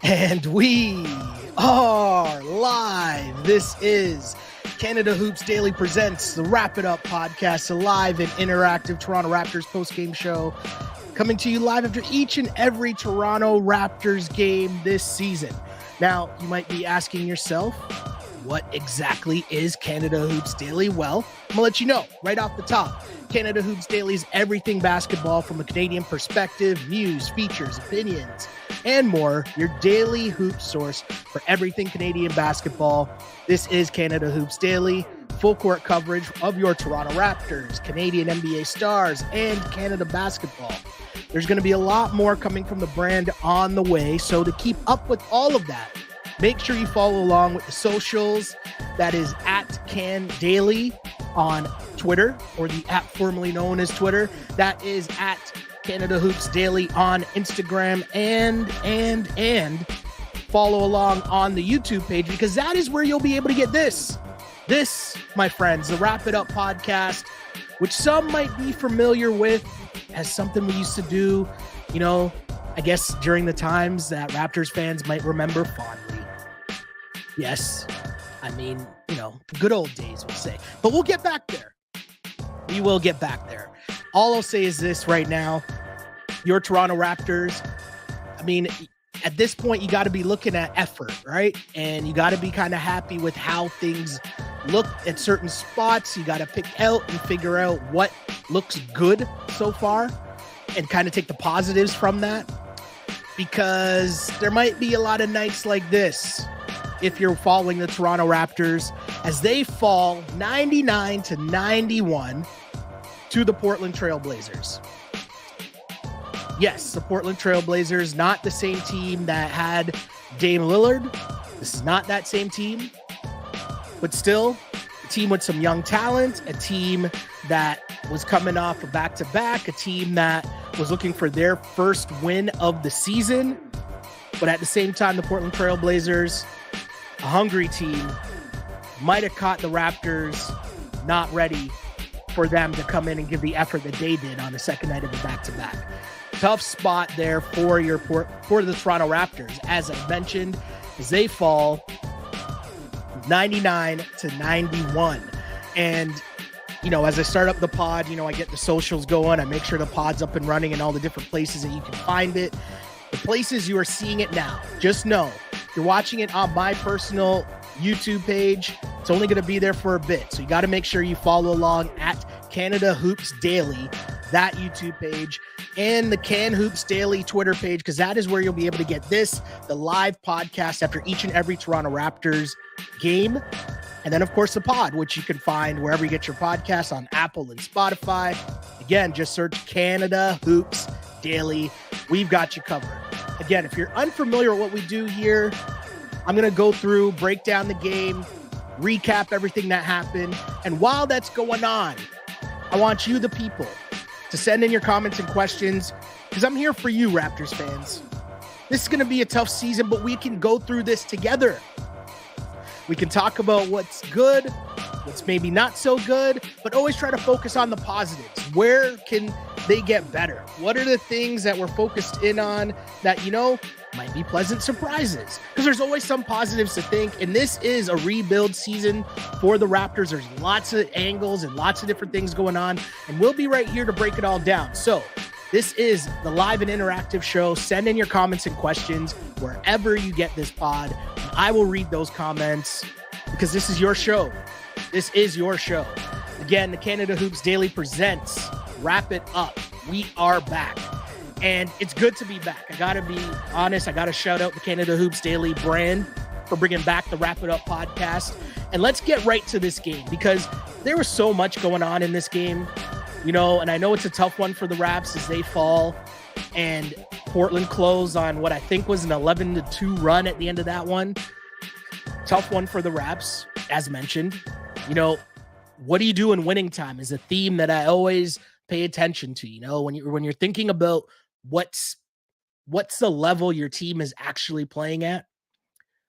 And we are live. This is Canada Hoops Daily presents the Wrap It Up podcast, a live and interactive Toronto Raptors postgame show coming to you live after each and every Toronto Raptors game this season. Now, you might be asking yourself, what exactly is Canada Hoops Daily? Well, I'm going to let you know right off the top. Canada Hoops Daily is everything basketball from a Canadian perspective, news, features, opinions, and more. Your daily hoop source for everything Canadian basketball. This is Canada Hoops Daily, full court coverage of your Toronto Raptors, Canadian NBA stars, and Canada basketball. There's going to be a lot more coming from the brand on the way, so to keep up with all of that, make sure you follow along with the socials. That is at Can Daily on Twitter, or the app formerly known as Twitter. That is at Canada Hoops Daily on Instagram, and follow along on the YouTube page, because that is where you'll be able to get this, my friends, the Wrap It Up podcast, which some might be familiar with as something we used to do, I guess during the times that Raptors fans might remember fondly. Yes, I mean, good old days, we'll say. But we'll get back there. We will get back there. All I'll say is this right now. Your Toronto Raptors, I mean, at this point, you got to be looking at effort, right? And you got to be kind of happy with how things look at certain spots. You got to pick out and figure out what looks good so far and kind of take the positives from that, because there might be a lot of nights like this if you're following the Toronto Raptors as they fall 99-91 to the Portland Trail Blazers. Yes, the Portland Trail Blazers, not the same team that had Dame Lillard. This is not that same team, but still a team with some young talent, a team that was coming off a back-to-back, a team that was looking for their first win of the season. But at the same time, the Portland Trail Blazers, a hungry team, might have caught the Raptors not ready for them to come in and give the effort that they did on the second night of the back-to-back. Tough spot there for the Toronto Raptors, as I mentioned, as they fall 99-91. And, as I start up the pod, I get the socials going. I make sure the pod's up and running in all the different places that you can find it. The places you are seeing it now, just know, you're watching it on my personal YouTube page. It's only going to be there for a bit. So you got to make sure you follow along at Canada Hoops Daily, that YouTube page, and the Can Hoops Daily Twitter page, because that is where you'll be able to get the live podcast after each and every Toronto Raptors game. And then, of course, the pod, which you can find wherever you get your podcasts on Apple and Spotify. Again, just search Canada Hoops Daily. We've got you covered. Again, if you're unfamiliar with what we do here, I'm going to go through, break down the game, recap everything that happened. And while that's going on, I want you, the people, to send in your comments and questions, because I'm here for you, Raptors fans. This is going to be a tough season, but we can go through this together. We can talk about what's good, what's maybe not so good, but always try to focus on the positives. Where can they get better? What are the things that we're focused in on that, might be pleasant surprises? Because there's always some positives to think, and this is a rebuild season for the Raptors. There's lots of angles and lots of different things going on, and we'll be right here to break it all down. So this is the live and interactive show. Send in your comments and questions wherever you get this pod, and I will read those comments, because this is your show. This is your show. Again, the Canada Hoops Daily presents Wrap It Up. We are back. And it's good to be back. I got to be honest. I got to shout out the Canada Hoops Daily brand for bringing back the Wrap It Up podcast. And let's get right to this game, because there was so much going on in this game, and I know it's a tough one for the Raps as they fall, and Portland closed on what I think was an 11-2 run at the end of that one. Tough one for the Raps, as mentioned. What do you do in winning time is a theme that I always pay attention to. When you're thinking about what's the level your team is actually playing at,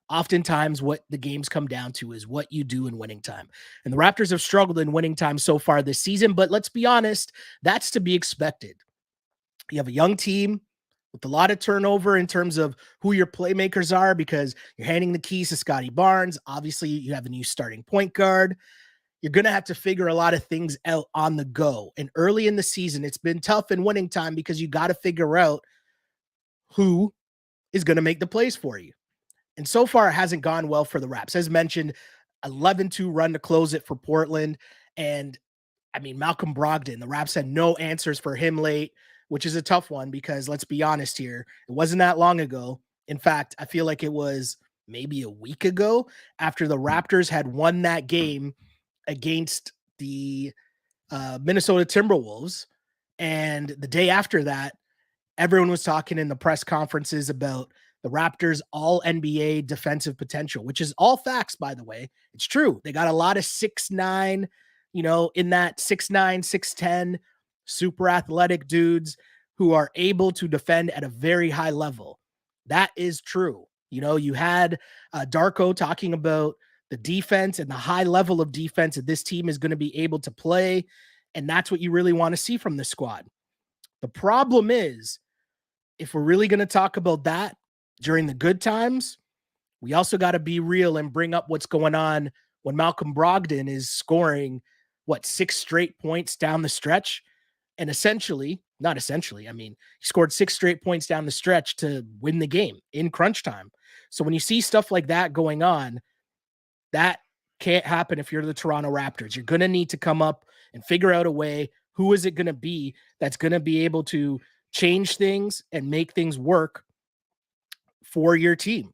oftentimes what the games come down to is what you do in winning time. And the Raptors have struggled in winning time so far this season, but let's be honest, that's to be expected. You have a young team with a lot of turnover in terms of who your playmakers are, because you're handing the keys to Scottie Barnes. Obviously, you have a new starting point guard. You're going to have to figure a lot of things out on the go. And early in the season, it's been tough in winning time because you got to figure out who is going to make the plays for you. And so far, it hasn't gone well for the Raps. As mentioned, 11-2 run to close it for Portland. And I mean, Malcom Brogdon, the Raps had no answers for him late, which is a tough one because let's be honest here, it wasn't that long ago. In fact, I feel like it was maybe a week ago after the Raptors had won that game against the Minnesota Timberwolves. And the day after that, everyone was talking in the press conferences about the Raptors all NBA defensive potential, which is all facts, by the way. It's true. They got a lot of 6'9", in that 6'9", 6'10", super athletic dudes who are able to defend at a very high level. That is true. You had Darko talking about the defense and the high level of defense that this team is going to be able to play. And that's what you really want to see from the squad. The problem is, if we're really going to talk about that during the good times, we also got to be real and bring up what's going on when Malcom Brogdon is scoring, 6 straight points down the stretch. And not essentially, he scored 6 straight points down the stretch to win the game in crunch time. So when you see stuff like that going on, that can't happen if you're the Toronto Raptors. You're going to need to come up and figure out a way. Who is it going to be that's going to be able to change things and make things work for your team,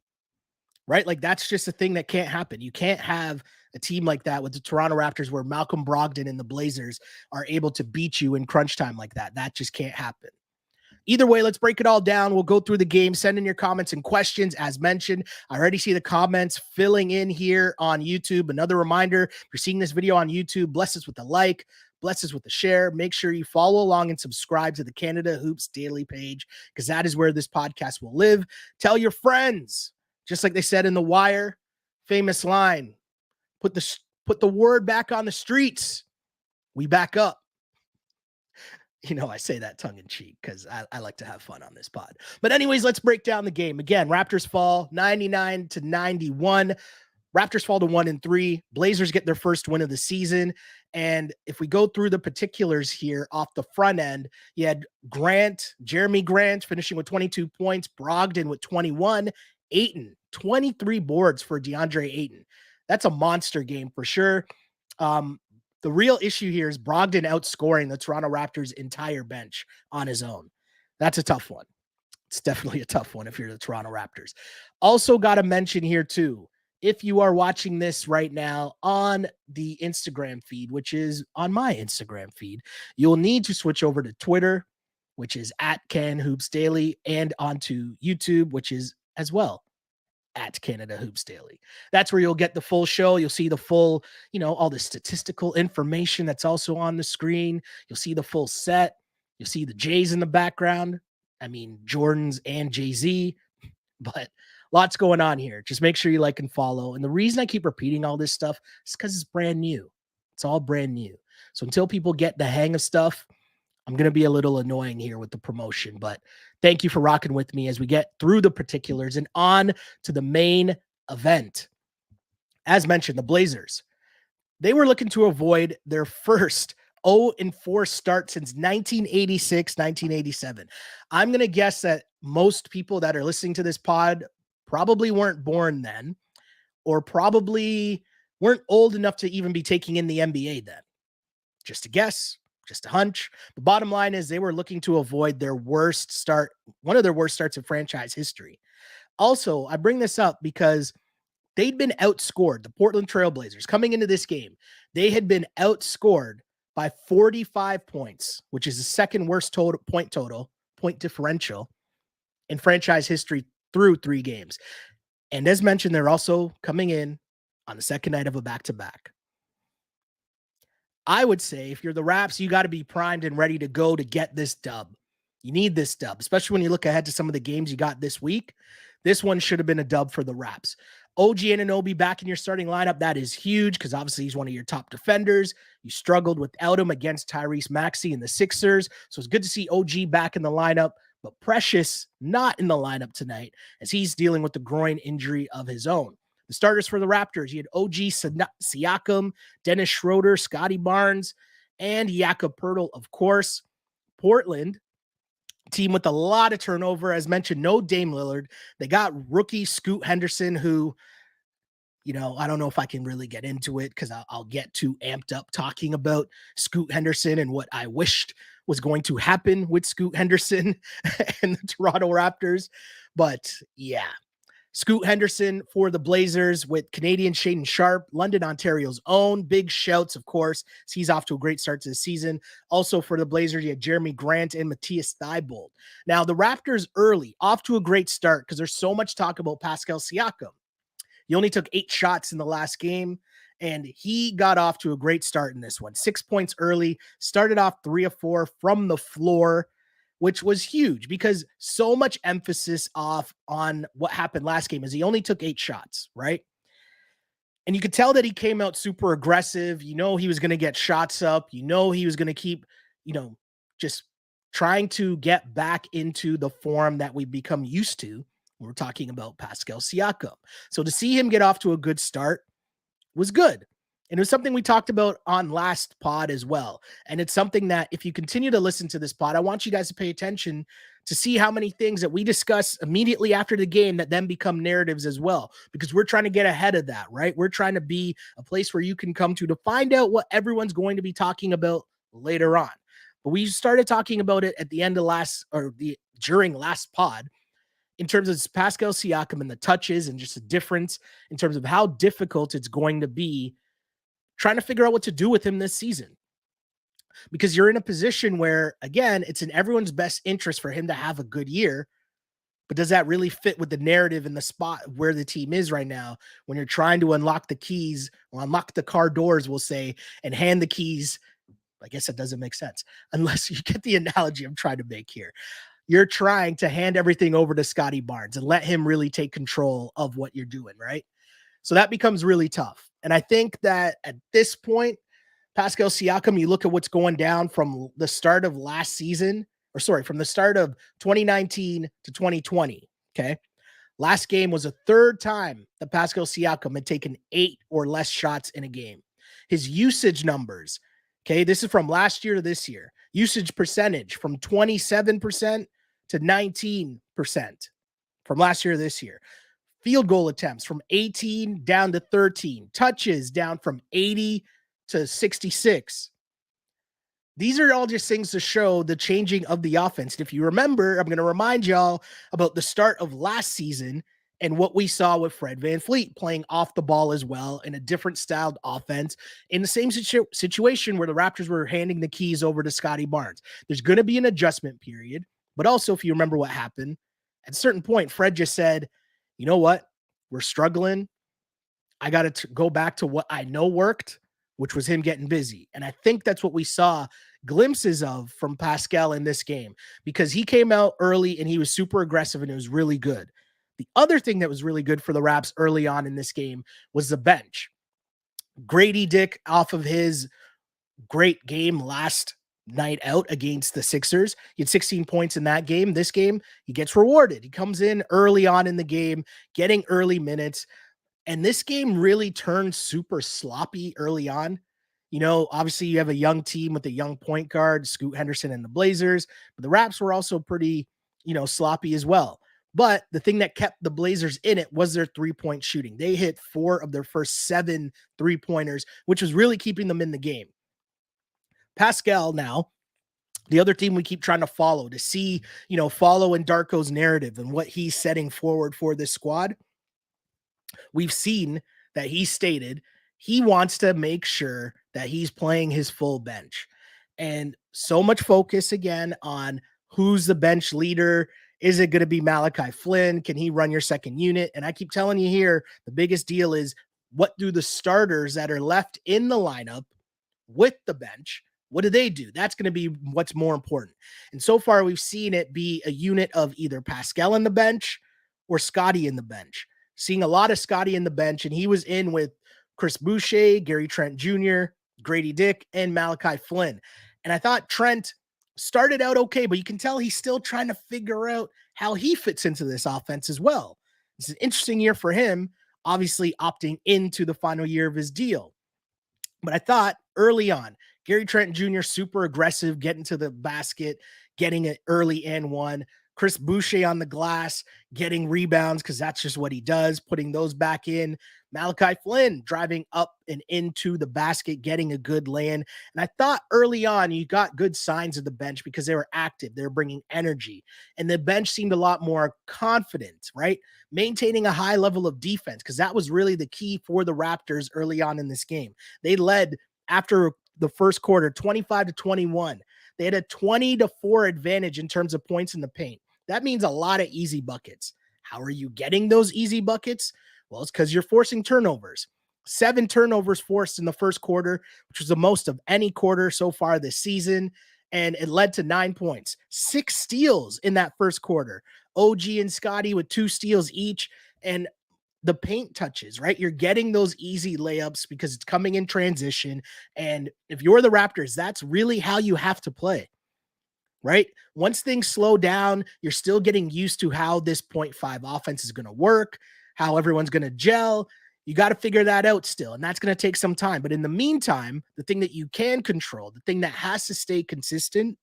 right? Like, that's just a thing that can't happen. You can't have a team like that with the Toronto Raptors where Malcom Brogdon and the Blazers are able to beat you in crunch time like that. That just can't happen. Either way, let's break it all down. We'll go through the game. Send in your comments and questions. As mentioned, I already see the comments filling in here on YouTube. Another reminder, if you're seeing this video on YouTube, bless us with a like, bless us with a share. Make sure you follow along and subscribe to the Canada Hoops Daily page, because that is where this podcast will live. Tell your friends, just like they said in The Wire, famous line, put the word back on the streets. We back up. I say that tongue in cheek because I like to have fun on this pod. But anyways, let's break down the game. Again, Raptors fall 99-91. Raptors fall to 1-3. Blazers get their first win of the season. And if we go through the particulars here off the front end, you had Jeremy Grant finishing with 22 points, Brogdon with 21, Ayton, 23 boards for DeAndre Ayton. That's a monster game for sure. The real issue here is Brogdon outscoring the Toronto Raptors' entire bench on his own. That's a tough one. It's definitely a tough one if you're the Toronto Raptors. Also got to mention here too, if you are watching this right now on the Instagram feed, which is on my Instagram feed, you'll need to switch over to Twitter, which is @CanHoopsDaily, and onto YouTube, which is as well @Canada Hoops Daily. That's where you'll get the full show. You'll see the full, all the statistical information that's also on the screen. You'll see the full set. You'll see the Jays in the background. Jordans and Jay-Z, but lots going on here. Just make sure you like and follow. And the reason I keep repeating all this stuff is because it's brand new. It's all brand new. So until people get the hang of stuff, I'm going to be a little annoying here with the promotion, but thank you for rocking with me as we get through the particulars and on to the main event. As mentioned, the Blazers, they were looking to avoid their first 0-4 start since 1986, 1987. I'm going to guess that most people that are listening to this pod probably weren't born then, or probably weren't old enough to even be taking in the NBA then. Just a guess. Just a hunch. The bottom line is they were looking to avoid their worst start, one of their worst starts in franchise history. Also, I bring this up because they'd been outscored. The Portland Trailblazers coming into this game, they had been outscored by 45 points, which is the second worst point differential in franchise history through 3 games. And as mentioned, they're also coming in on the second night of a back-to-back. I would say if you're the Raps, you got to be primed and ready to go to get this dub. You need this dub, especially when you look ahead to some of the games you got this week. This one should have been a dub for the Raps. OG Anunoby back in your starting lineup. That is huge because obviously he's one of your top defenders. You struggled without him against Tyrese Maxey and the Sixers. So it's good to see OG back in the lineup. but Precious not in the lineup tonight as he's dealing with the groin injury of his own. The starters for the Raptors, you had OG Siakam, Dennis Schroeder, Scottie Barnes, and Jakob Poeltl, of course. Portland, team with a lot of turnover. As mentioned, no Dame Lillard. They got rookie Scoot Henderson, who, I don't know if I can really get into it because I'll get too amped up talking about Scoot Henderson and what I wished was going to happen with Scoot Henderson and the Toronto Raptors. But yeah, Scoot Henderson for the Blazers with Canadian Shaedon Sharpe, London, Ontario's own. Big shouts, of course. He's off to a great start to the season. Also for the Blazers, you had Jeremy Grant and Matthias Thybulle. Now, the Raptors early, off to a great start because there's so much talk about Pascal Siakam. He only took 8 shots in the last game, and he got off to a great start in this one. 6 points early, started off 3 of 4 from the floor, which was huge because so much emphasis on what happened last game is he only took 8 shots, right? And you could tell that he came out super aggressive. He was going to get shots up. He was going to keep, just trying to get back into the form that we've become used to. We're talking about Pascal Siakam. So to see him get off to a good start was good. And it was something we talked about on last pod as well. And it's something that if you continue to listen to this pod, I want you guys to pay attention to see how many things that we discuss immediately after the game that then become narratives as well, because we're trying to get ahead of that, right? We're trying to be a place where you can come to find out what everyone's going to be talking about later on. But we started talking about it at the end of during last pod in terms of Pascal Siakam and the touches and just the difference in terms of how difficult it's going to be trying to figure out what to do with him this season. Because you're in a position where, again, it's in everyone's best interest for him to have a good year. But does that really fit with the narrative and the spot where the team is right now when you're trying to unlock the keys or unlock the car doors, we'll say, and hand the keys? I guess that doesn't make sense unless you get the analogy I'm trying to make here. You're trying to hand everything over to Scottie Barnes and let him really take control of what you're doing, right? So that becomes really tough. And I think that at this point, Pascal Siakam, you look at what's going down from the start of from the start of 2019 to 2020, okay? Last game was a third time that Pascal Siakam had taken 8 or less shots in a game. His usage numbers, okay, this is from last year to this year. Usage percentage from 27% to 19% from last year to this year. Field goal attempts from 18 down to 13. Touches down from 80 to 66. These are all just things to show the changing of the offense. And if you remember, I'm going to remind y'all about the start of last season and what we saw with Fred VanVleet playing off the ball as well in a different styled offense in the same situation where the Raptors were handing the keys over to Scottie Barnes. There's going to be an adjustment period, but also if you remember what happened, at a certain point, Fred just said, you know what? We're struggling. I got to go back to what I know worked, which was him getting busy. And I think that's what we saw glimpses of from Pascal in this game because he came out early and he was super aggressive and it was really good. The other thing that was really good for the Raps early on in this game was the bench. Grady Dick, off of his great game last night out against the Sixers, he had 16 points in that game. This game, he gets rewarded. He comes in early on in the game, getting early minutes. And this game really turned super sloppy early on. Obviously you have a young team with a young point guard, Scoot Henderson and the Blazers, but the Raps were also pretty, sloppy as well. But the thing that kept the Blazers in it was their 3-point shooting. They hit 4 of their first 7 3-pointers, which was really keeping them in the game. Pascal now, the other team we keep trying to follow to see, follow in Darko's narrative and what he's setting forward for this squad. We've seen that he stated he wants to make sure that he's playing his full bench. And so much focus again on who's the bench leader. Is it going to be Malachi Flynn? Can he run your second unit? And I keep telling you here, the biggest deal is what do the starters that are left in the lineup with the bench, what do they do? That's going to be what's more important. And so far, we've seen it be a unit of either Pascal in the bench or Scottie in the bench. Seeing a lot of Scottie in the bench, and he was in with Chris Boucher, Gary Trent Jr., Grady Dick, and Malachi Flynn. And I thought Trent started out okay, but you can tell he's still trying to figure out how he fits into this offense as well. It's an interesting year for him, obviously opting into the final year of his deal. But I thought early on, Gary Trent Jr. super aggressive, getting to the basket, getting it early and one. Chris Boucher on the glass, getting rebounds because that's just what he does, putting those back in. Malachi Flynn driving up and into the basket, getting a good land. And I thought early on you got good signs of the bench because they were active, they were bringing energy, and the bench seemed a lot more confident, right? Maintaining a high level of defense because that was really the key for the Raptors early on in this game. They led after the first quarter 25-21. They had a 20-4 advantage in terms of points in the paint. That means a lot of easy buckets. How are you getting those easy buckets? Well, it's because you're forcing turnovers. 7 turnovers forced in the first quarter, which was the most of any quarter so far this season. And it led to 9 points, 6 steals in that first quarter. OG and Scottie with 2 steals each. And the paint touches, right? You're getting those easy layups because it's coming in transition. And if you're the Raptors, that's really how you have to play, right? Once things slow down, you're still getting used to how this 0.5 offense is going to work, how everyone's going to gel. You got to figure that out still, and that's going to take some time. But in the meantime, the thing that you can control, the thing that has to stay consistent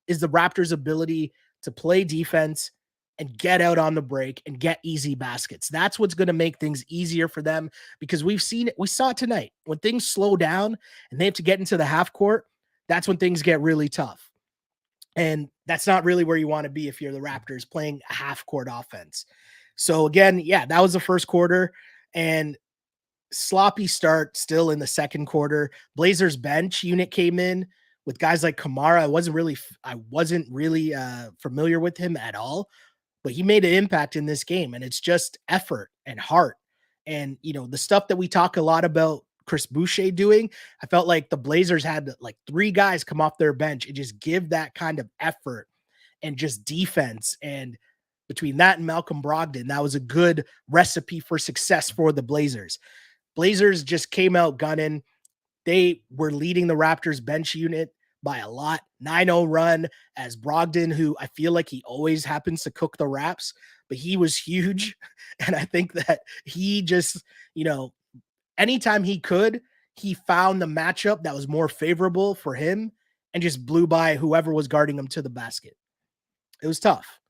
is the Raptors' ability to play defense and get out on the break and get easy baskets. That's what's going to make things easier for them because we've seen it. We saw it tonight. When things slow down and they have to get into the half court, that's when things get really tough. And that's not really where you want to be if you're the Raptors playing a half court offense. So again, yeah, that was the first quarter and sloppy start still in the second quarter. Blazers bench unit came in with guys like Kamara. I wasn't really familiar with him at all, but he made an impact in this game, and it's just effort and heart. And, the stuff that we talk a lot about Chris Boucher doing, I felt like the Blazers had like 3 guys come off their bench and just give that kind of effort and just defense. And between that and Malcom Brogdon, that was a good recipe for success for the Blazers. Blazers just came out gunning. They were leading the Raptors bench unit by a lot. 9-0 run as Brogdon, who I feel like he always happens to cook the Raps, but he was huge. And I think that he just, anytime he could, he found the matchup that was more favorable for him and just blew by whoever was guarding him to the basket. It was tough.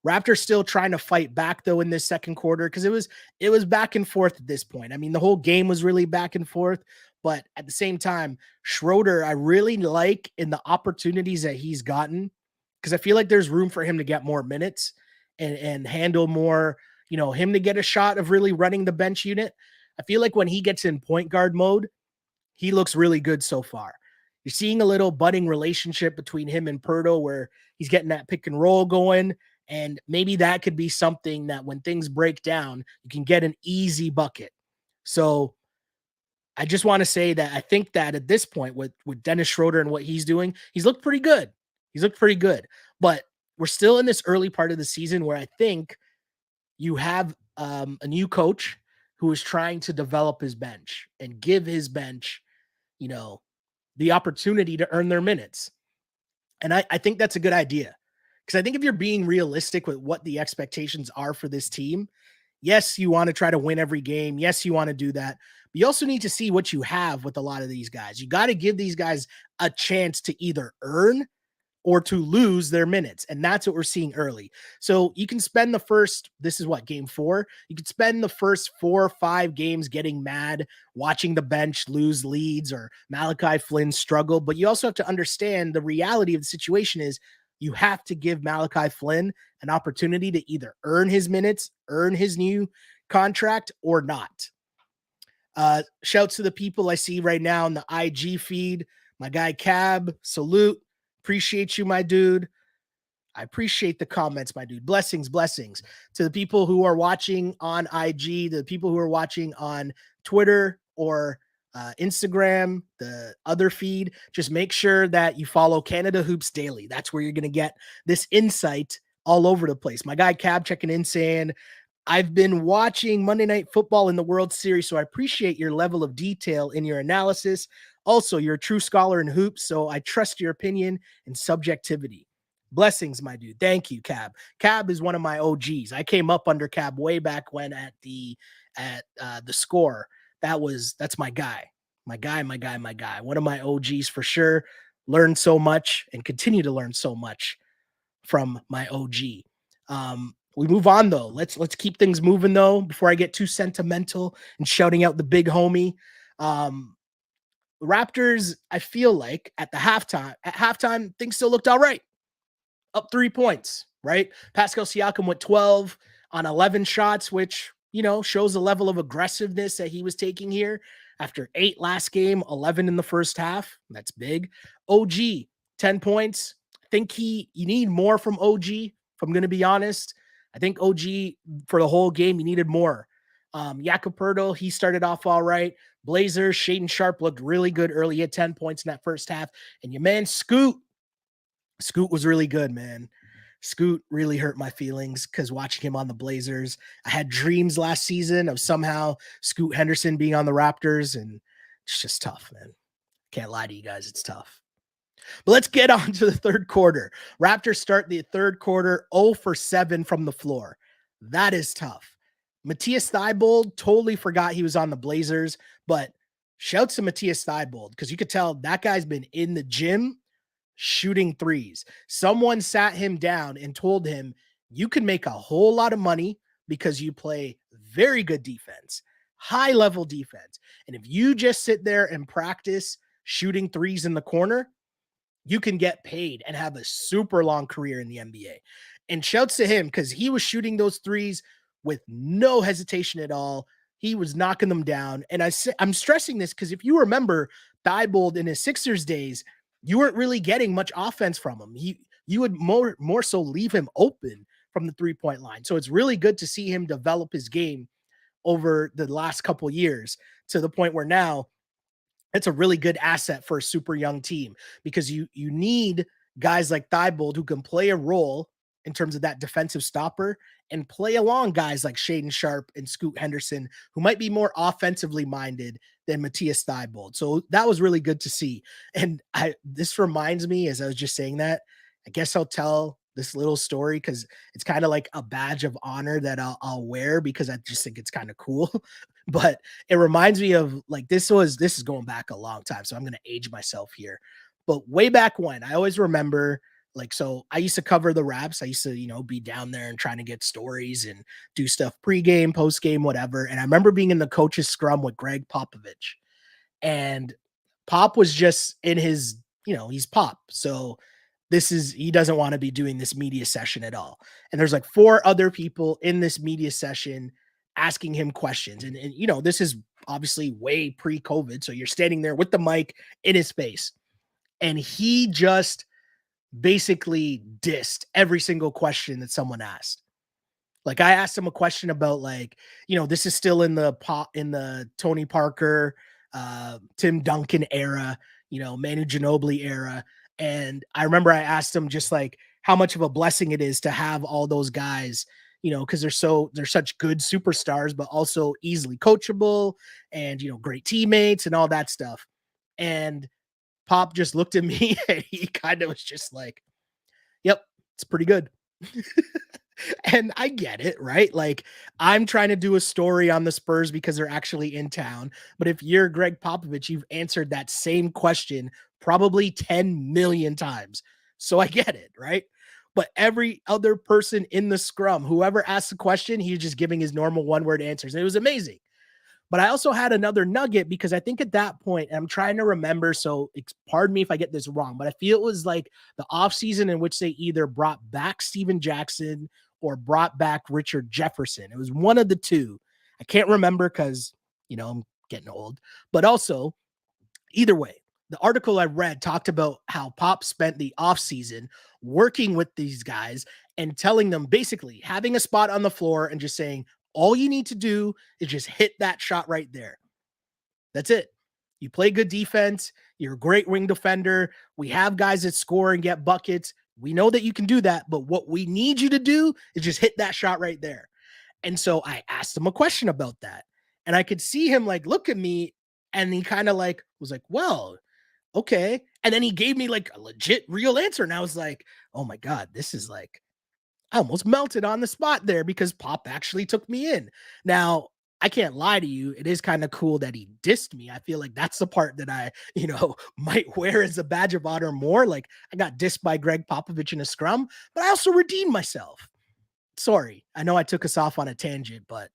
Raptors still trying to fight back though in this second quarter because it was back and forth at this point. I mean, the whole game was really back and forth, but at the same time, Schroeder, I really like in the opportunities that he's gotten because I feel like there's room for him to get more minutes and handle more, him to get a shot of really running the bench unit. I feel like when he gets in point guard mode, he looks really good so far. You're seeing a little budding relationship between him and Pirtle where he's getting that pick and roll going. And maybe that could be something that when things break down, you can get an easy bucket. So I just want to say that I think that at this point with Dennis Schroeder and what he's doing, he's looked pretty good. He's looked pretty good. But we're still in this early part of the season where I think you have a new coach who is trying to develop his bench and give his bench, the opportunity to earn their minutes. And I think that's a good idea. Because I think if you're being realistic with what the expectations are for this team, yes, you want to try to win every game. Yes, you want to do that. But you also need to see what you have with a lot of these guys. You got to give these guys a chance to either earn or to lose their minutes. And that's what we're seeing early. So you can spend this is what, game 4? You could spend the first 4 or 5 games getting mad, watching the bench lose leads or Malachi Flynn struggle. But you also have to understand the reality of the situation is you have to give Malachi Flynn an opportunity to either earn his minutes, earn his new contract, or not. Shouts to the people I see right now in the IG feed. My guy Cab, salute. Appreciate you, my dude. I appreciate the comments, my dude. Blessings. To the people who are watching on IG, the people who are watching on Twitter or Instagram, the other feed, just make sure that you follow Canada Hoops Daily. That's where you're going to get this insight all over the place. My guy Cab checking in saying, I've been watching Monday Night Football in the World Series, so I appreciate your level of detail in your analysis. Also, you're a true scholar in hoops, so I trust your opinion and subjectivity. Blessings, my dude. Thank you, Cab. Cab is one of my OGs. I came up under Cab way back when at the Score. That's my guy. My guy. One of my OGs for sure. Learned so much and continue to learn so much from my OG. We move on though. Let's keep things moving though before I get too sentimental and shouting out the big homie. Raptors, I feel like at halftime, things still looked all right. Up 3 points, right? Pascal Siakam went 12 on 11 shots, which, shows the level of aggressiveness that he was taking here after 8 last game, 11 in the first half. That's big. OG, 10 points. I think you need more from OG, if I'm going to be honest. I think OG for the whole game, you needed more. Jakob Poeltl, he started off all right. Blazers, Shaedon Sharpe looked really good early. He had 10 points in that first half. And your man, Scoot was really good, man. Scoot really hurt my feelings because watching him on the Blazers, I had dreams last season of somehow Scoot Henderson being on the Raptors, and it's just tough, man. Can't lie to you guys, it's tough. But let's get on to the third quarter. Raptors start the third quarter 0 for 7 from the floor. That is tough. Matthias Thybulle totally forgot he was on the Blazers, but shouts to Matthias Thybulle because you could tell that guy's been in the gym shooting threes. Someone sat him down and told him, you can make a whole lot of money because you play very good defense, high level defense. And if you just sit there and practice shooting threes in the corner, you can get paid and have a super long career in the NBA. And shouts to him because he was shooting those threes with no hesitation at all. He was knocking them down. And I'm stressing this because if you remember Thybulle in his Sixers days, you weren't really getting much offense from him. You would more so leave him open from the 3-point line. So it's really good to see him develop his game over the last couple years to the point where now it's a really good asset for a super young team because you need guys like Thybulle who can play a role in terms of that defensive stopper and play along guys like Shaedon Sharpe and Scoot Henderson, who might be more offensively minded than Matthias Thybulle. So that was really good to see. And this reminds me, as I was just saying that, I guess I'll tell this little story because it's kind of like a badge of honor that I'll wear because I just think it's kind of cool. But it reminds me of like, this is going back a long time. So I'm going to age myself here. But way back when, I always remember, like, so I used to cover the Raps. I used to, be down there and trying to get stories and do stuff pregame, postgame, whatever. And I remember being in the coach's scrum with Greg Popovich. And Pop was just in his, he's Pop. So he doesn't want to be doing this media session at all. And there's like 4 other people in this media session asking him questions. And this is obviously way pre-COVID. So you're standing there with the mic in his face. And he just basically dissed every single question that someone asked. Like I asked him a question about like, this is still in the Tony Parker, Tim Duncan era, Manu Ginobili era. And I remember I asked him just like how much of a blessing it is to have all those guys, because they're such good superstars, but also easily coachable and, great teammates and all that stuff. And Pop just looked at me and he kind of was just like, yep, it's pretty good. And I get it, right? Like I'm trying to do a story on the Spurs because they're actually in town. But if you're Greg Popovich, you've answered that same question probably 10 million times. So I get it, right? But every other person in the scrum, whoever asked the question, he was just giving his normal one-word answers. And it was amazing. But I also had another nugget because I think at that point, and I'm trying to remember, so pardon me if I get this wrong, but I feel it was like the offseason in which they either brought back Steven Jackson or brought back Richard Jefferson. It was one of the two. I can't remember because, I'm getting old. But also, either way, the article I read talked about how Pop spent the offseason working with these guys and telling them basically having a spot on the floor and just saying, all you need to do is just hit that shot right there. That's it. You play good defense. You're a great wing defender. We have guys that score and get buckets. We know that you can do that, but what we need you to do is just hit that shot right there. And so I asked him a question about that. And I could see him like look at me and he kind of like was like, well, okay. And then he gave me like a legit real answer. And I was like, oh my God, this is like, I almost melted on the spot there because Pop actually took me in. Now, I can't lie to you. It is kind of cool that he dissed me. I feel like that's the part that I, might wear as a badge of honor more. Like I got dissed by Greg Popovich in a scrum, but I also redeemed myself. Sorry. I know I took us off on a tangent, but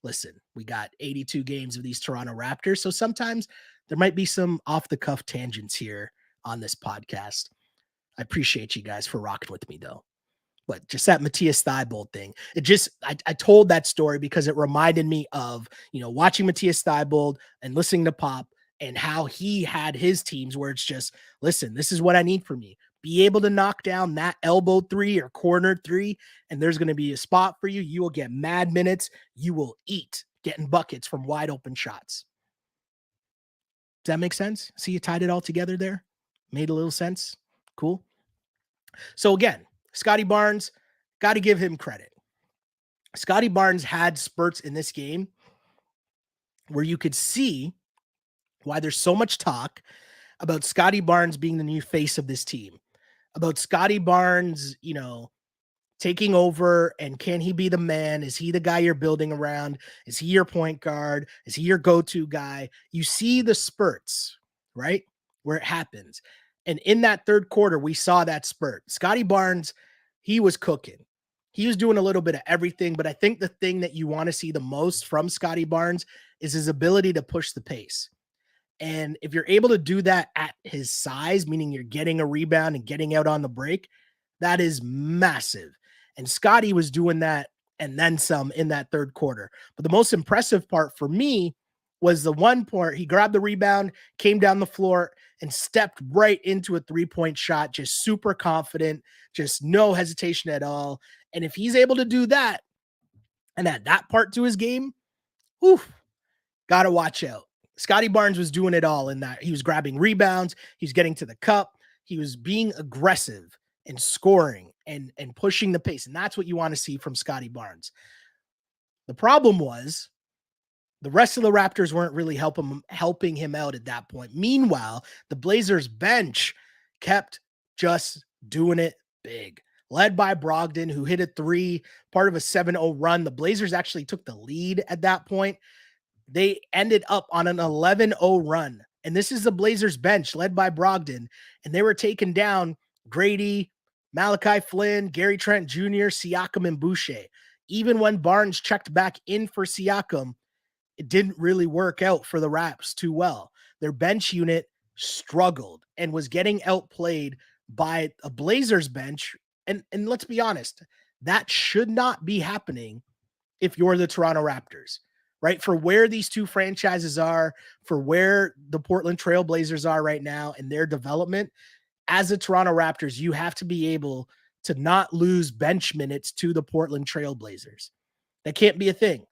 listen, we got 82 games of these Toronto Raptors. So sometimes there might be some off the cuff tangents here on this podcast. I appreciate you guys for rocking with me though. But just that Matthias Thybulle thing. It just I told that story because it reminded me of, watching Matthias Thybulle and listening to Pop and how he had his teams where it's just, listen, this is what I need from you. Be able to knock down that elbow three or corner three, and there's going to be a spot for you. You will get mad minutes. You will eat getting buckets from wide open shots. Does that make sense? See, you tied it all together there? Made a little sense? Cool. So again, Scottie Barnes, got to give him credit. Scottie Barnes had spurts in this game where you could see why there's so much talk about Scottie Barnes being the new face of this team, about Scottie Barnes, taking over, and can he be the man? Is he the guy you're building around? Is he your point guard? Is he your go-to guy? You see the spurts, right? Where it happens. And in that third quarter, we saw that spurt. Scottie Barnes, he was cooking. He was doing a little bit of everything, but I think the thing that you want to see the most from Scottie Barnes is his ability to push the pace. And if you're able to do that at his size, meaning you're getting a rebound and getting out on the break, that is massive. And Scottie was doing that and then some in that third quarter. But the most impressive part for me was the one part he grabbed the rebound, came down the floor, and stepped right into a three-point shot, just super confident, just no hesitation at all. And if he's able to do that and add that part to his game, whew, got to watch out. Scottie Barnes was doing it all in that. He was grabbing rebounds. He's getting to the cup. He was being aggressive and scoring and pushing the pace. And that's what you want to see from Scottie Barnes. The problem was the rest of the Raptors weren't really helping him out at that point. Meanwhile, the Blazers bench kept just doing it big. Led by Brogdon, who hit a three, part of a 7-0 run. The Blazers actually took the lead at that point. They ended up on an 11-0 run. And this is the Blazers bench led by Brogdon. And they were taking down Grady, Malachi Flynn, Gary Trent Jr., Siakam, and Boucher. Even when Barnes checked back in for Siakam, it didn't really work out for the Raps too well. Their bench unit struggled and was getting outplayed by a Blazers bench. And let's be honest, that should not be happening if you're the Toronto Raptors, right? For where these two franchises are, for where the Portland Trail Blazers are right now in their development, as the Toronto Raptors, you have to be able to not lose bench minutes to the Portland Trail Blazers. That can't be a thing.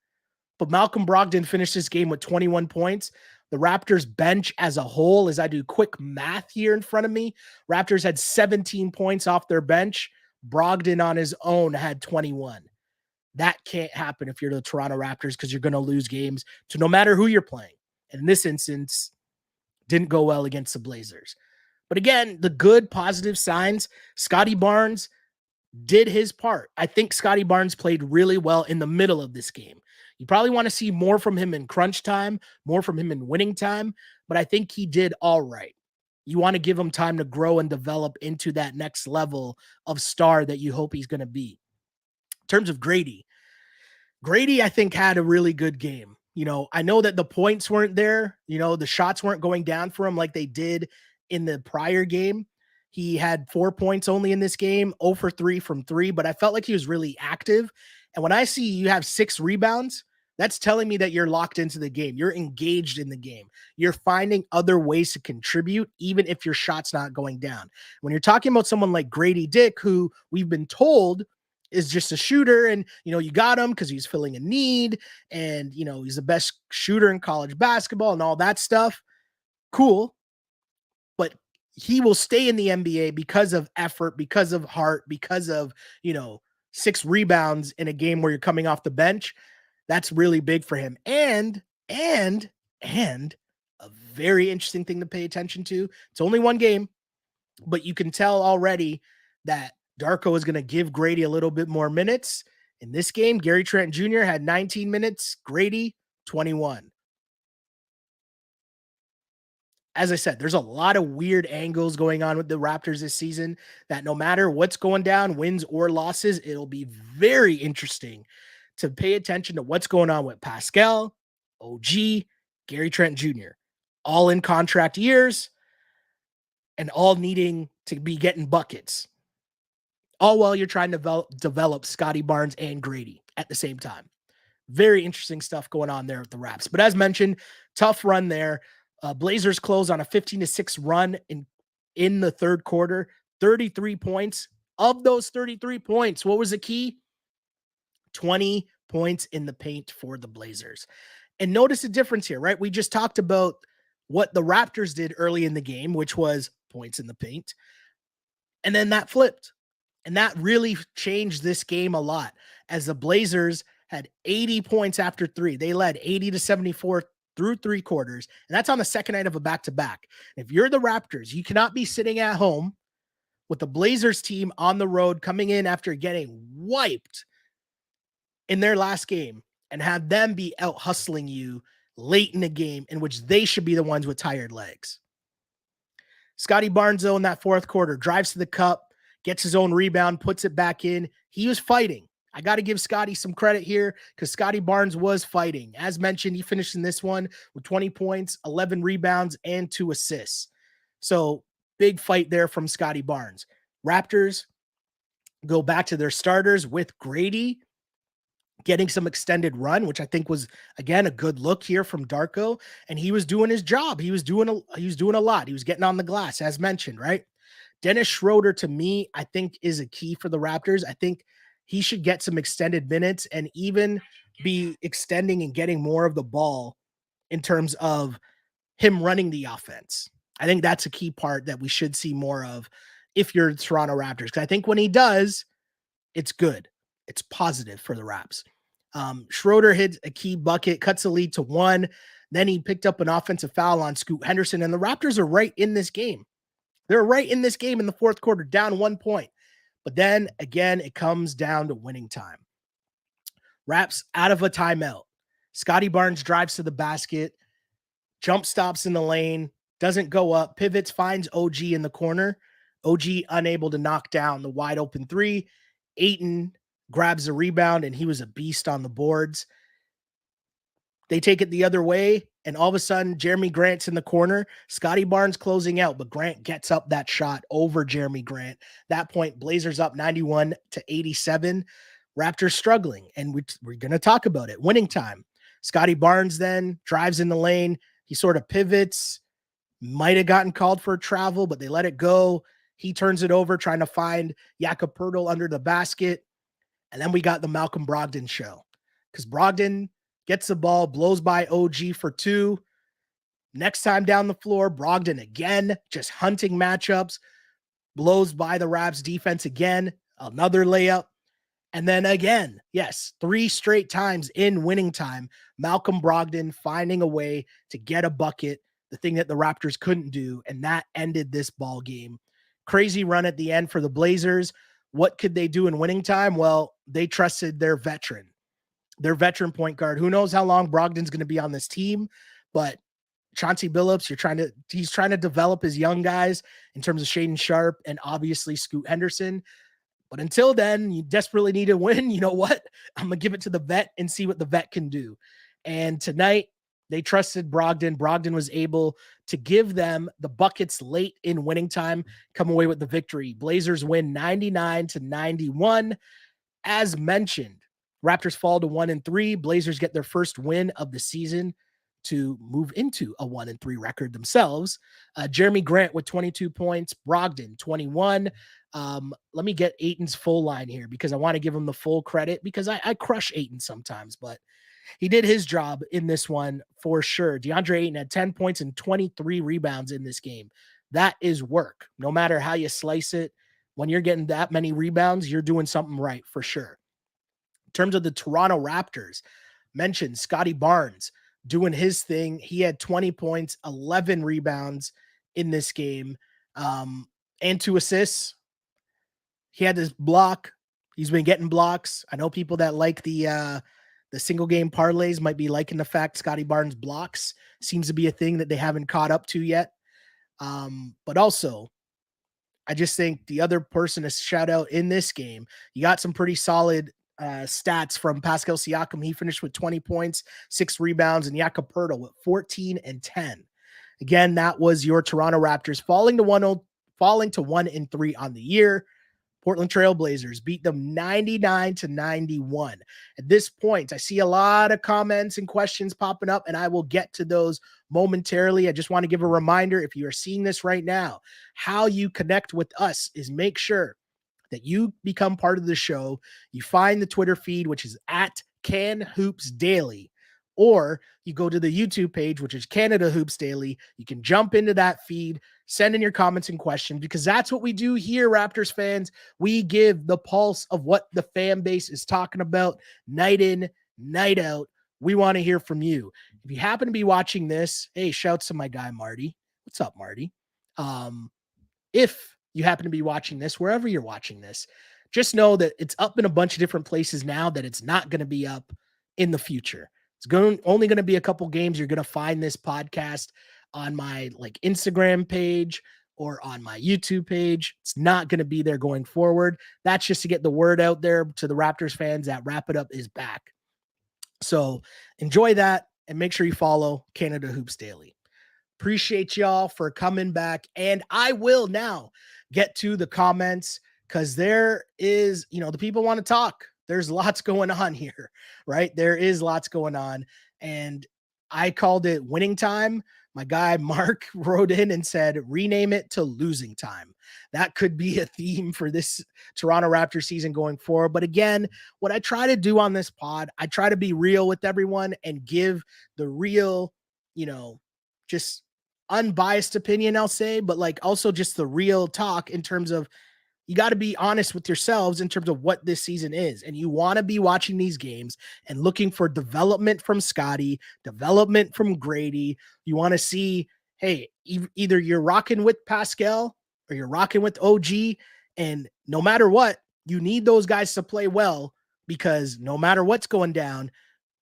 But Malcom Brogdon finished this game with 21 points. The Raptors bench as a whole, as I do quick math here in front of me, Raptors had 17 points off their bench. Brogdon on his own had 21. That can't happen if you're the Toronto Raptors because you're going to lose games to no matter who you're playing. And in this instance, didn't go well against the Blazers. But again, the good positive signs, Scottie Barnes did his part. I think Scottie Barnes played really well in the middle of this game. You probably want to see more from him in crunch time, more from him in winning time, but I think he did all right. You want to give him time to grow and develop into that next level of star that you hope he's going to be. In terms of Grady, I think had a really good game. I know that the points weren't there. The shots weren't going down for him like they did in the prior game. He had 4 points only in this game, 0 for 3 from 3, but I felt like he was really active. And when I see you have 6 rebounds, that's telling me that you're locked into the game. You're engaged in the game. You're finding other ways to contribute, even if your shot's not going down. When you're talking about someone like Grady Dick, who we've been told is just a shooter, and you got him because he's filling a need, and he's the best shooter in college basketball and all that stuff. Cool. But he will stay in the NBA because of effort, because of heart, because of, 6 rebounds in a game where you're coming off the bench. That's really big for him. And a very interesting thing to pay attention to. It's only one game, but you can tell already that Darko is going to give Grady a little bit more minutes. In this game, Gary Trent Jr. had 19 minutes, Grady 21. As I said, there's a lot of weird angles going on with the Raptors this season that no matter what's going down, wins or losses, it'll be very interesting to pay attention to what's going on with Pascal, OG, Gary Trent Jr., all in contract years and all needing to be getting buckets. All while you're trying to develop Scottie Barnes and Grady at the same time. Very interesting stuff going on there with the Raps. But as mentioned, tough run there. Blazers close on a 15-6 run in the third quarter, 33 points. Of those 33 points, what was the key? 20 points in the paint for the Blazers. And notice the difference here, right? We just talked about what the Raptors did early in the game, which was points in the paint. And then that flipped. And that really changed this game a lot as the Blazers had 80 points after three. They led 80-74 through three quarters. And that's on the second night of a back-to-back. If you're the Raptors, you cannot be sitting at home with the Blazers team on the road coming in after getting wiped in their last game and have them be out hustling you late in the game in which they should be the ones with tired legs. Scottie Barnes, though, in that fourth quarter, drives to the cup, gets his own rebound, puts it back in. He was fighting. I got to give Scottie some credit here because Scottie Barnes was fighting. As mentioned, he finished in this one with 20 points, 11 rebounds, and 2 assists. So big fight there from Scottie Barnes. Raptors go back to their starters with Grady getting some extended run, which I think was, again, a good look here from Darko. And he was doing his job. He was doing a lot. He was getting on the glass, as mentioned, right? Dennis Schroeder, to me, I think is a key for the Raptors. I think he should get some extended minutes and even be extending and getting more of the ball in terms of him running the offense. I think that's a key part that we should see more of if you're Toronto Raptors. Because I think when he does, it's good. It's positive for the Raps. Schroeder hit a key bucket, cuts the lead to 1. Then he picked up an offensive foul on Scoot Henderson, and the Raptors are right in this game. They're right in this game in the fourth quarter, down 1 point. But then, again, it comes down to winning time. Raps out of a timeout. Scottie Barnes drives to the basket, jump stops in the lane, doesn't go up, pivots, finds OG in the corner. OG unable to knock down the wide open 3. Ayton grabs the rebound, and he was a beast on the boards. They take it the other way, and all of a sudden, Jeremy Grant's in the corner. Scottie Barnes closing out, but Grant gets up that shot over Jeremy Grant. That point, Blazers up 91-87. Raptors struggling, and we're going to talk about it. Winning time. Scottie Barnes then drives in the lane. He sort of pivots, might have gotten called for a travel, but they let it go. He turns it over, trying to find Jakob Poeltl under the basket. And then we got the Malcom Brogdon show because Brogdon gets the ball, blows by OG for 2. Next time down the floor, Brogdon again, just hunting matchups, blows by the Raps defense again, another layup. And then again, yes, 3 straight times in winning time, Malcom Brogdon finding a way to get a bucket, the thing that the Raptors couldn't do. And that ended this ball game. Crazy run at the end for the Blazers. What could they do in winning time? Well, they trusted their veteran point guard. Who knows how long Brogdon's going to be on this team, but Chauncey Billups, he's trying to develop his young guys in terms of Shaedon Sharpe and obviously Scoot Henderson. But until then, you desperately need to win. You know what? I'm going to give it to the vet and see what the vet can do. And tonight, they trusted Brogdon. Brogdon was able to give them the buckets late in winning time, come away with the victory. Blazers win 99-91. As mentioned, Raptors fall to 1-3. Blazers get their first win of the season to move into a 1-3 record themselves. Jeremy Grant with 22 points, Brogdon 21. Let me get Ayton's full line here because I want to give him the full credit because I crush Ayton sometimes, but he did his job in this one for sure. DeAndre Ayton had 10 points and 23 rebounds in this game. That is work. No matter how you slice it, When you're getting that many rebounds, you're doing something right for sure. In terms of the Toronto Raptors, mentioned Scottie Barnes doing his thing. He had 20 points, 11 rebounds in this game, and 2 assists. He had this block. He's been getting blocks. I know people that like the single game parlays might be liking the fact Scottie Barnes blocks. Seems to be a thing that they haven't caught up to yet. But also, I just think the other person to shout out in this game, you got some pretty solid stats from Pascal Siakam. He finished with 20 points, 6 rebounds, and Jakob Poeltl with 14 and 10. Again, that was your Toronto Raptors falling to 1-3 on the year. Portland Trail Blazers beat them 99-91. At this point, I see a lot of comments and questions popping up, and I will get to those momentarily. I just want to give a reminder, if you are seeing this right now, how you connect with us is make sure that you become part of the show. You find the Twitter feed, which is at Can Hoops Daily, or you go to the YouTube page, which is Canada Hoops Daily. You can jump into that feed, send in your comments and questions, because that's what we do here, Raptors fans. We give the pulse of what the fan base is talking about night in, night out. We want to hear from you. If you happen to be watching this, hey, shouts to my guy, Marty. What's up, Marty? If you happen to be watching this, wherever you're watching this, just know that it's up in a bunch of different places now, that it's not going to be up in the future. It's only going to be a couple games. You're going to find this podcast on my Instagram page or on my YouTube page. It's not going to be there going forward. That's just to get the word out there to the Raptors fans that Wrap It Up is back. So enjoy that and make sure you follow Canada Hoops Daily. Appreciate y'all for coming back. And I will now get to the comments, because there is, the people want to talk. There's lots going on here, right? There is lots going on. And I called it winning time. My guy Mark wrote in and said, rename it to losing time. That could be a theme for this Toronto Raptors season going forward. But again, what I try to do on this pod, I try to be real with everyone and give the real, just unbiased opinion, I'll say, but also just the real talk in terms of, you got to be honest with yourselves in terms of what this season is. And you want to be watching these games and looking for development from Scottie, development from Grady. You want to see, hey, either you're rocking with Pascal or you're rocking with OG. And no matter what, you need those guys to play well, because no matter what's going down,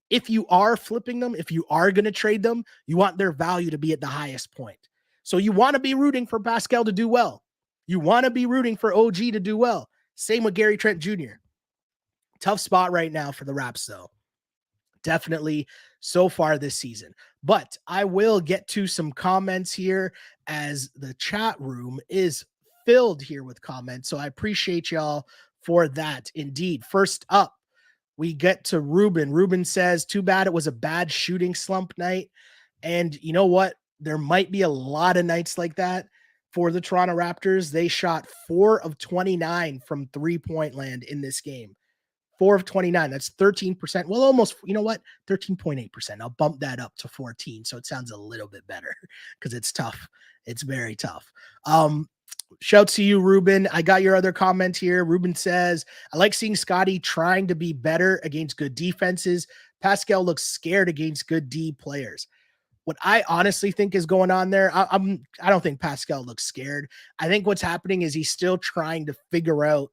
if you are flipping them, if you are going to trade them, you want their value to be at the highest point. So you want to be rooting for Pascal to do well. You want to be rooting for OG to do well. Same with Gary Trent Jr. Tough spot right now for the Raps, though. Definitely so far this season. But I will get to some comments here, as the chat room is filled here with comments. So I appreciate y'all for that. Indeed. First up, we get to Ruben. Ruben says, too bad it was a bad shooting slump night. And you know what? There might be a lot of nights like that for the Toronto Raptors. They shot 4 of 29 from 3-point land in this game. 4 of 29. That's 13%. Well, almost, 13.8%. I'll bump that up to 14. So it sounds a little bit better, because it's tough. It's very tough. Shouts to you, Ruben. I got your other comment here. Ruben says, I like seeing Scottie trying to be better against good defenses. Pascal looks scared against good D players. What I honestly think is going on there, I don't think Pascal looks scared. I think what's happening is he's still trying to figure out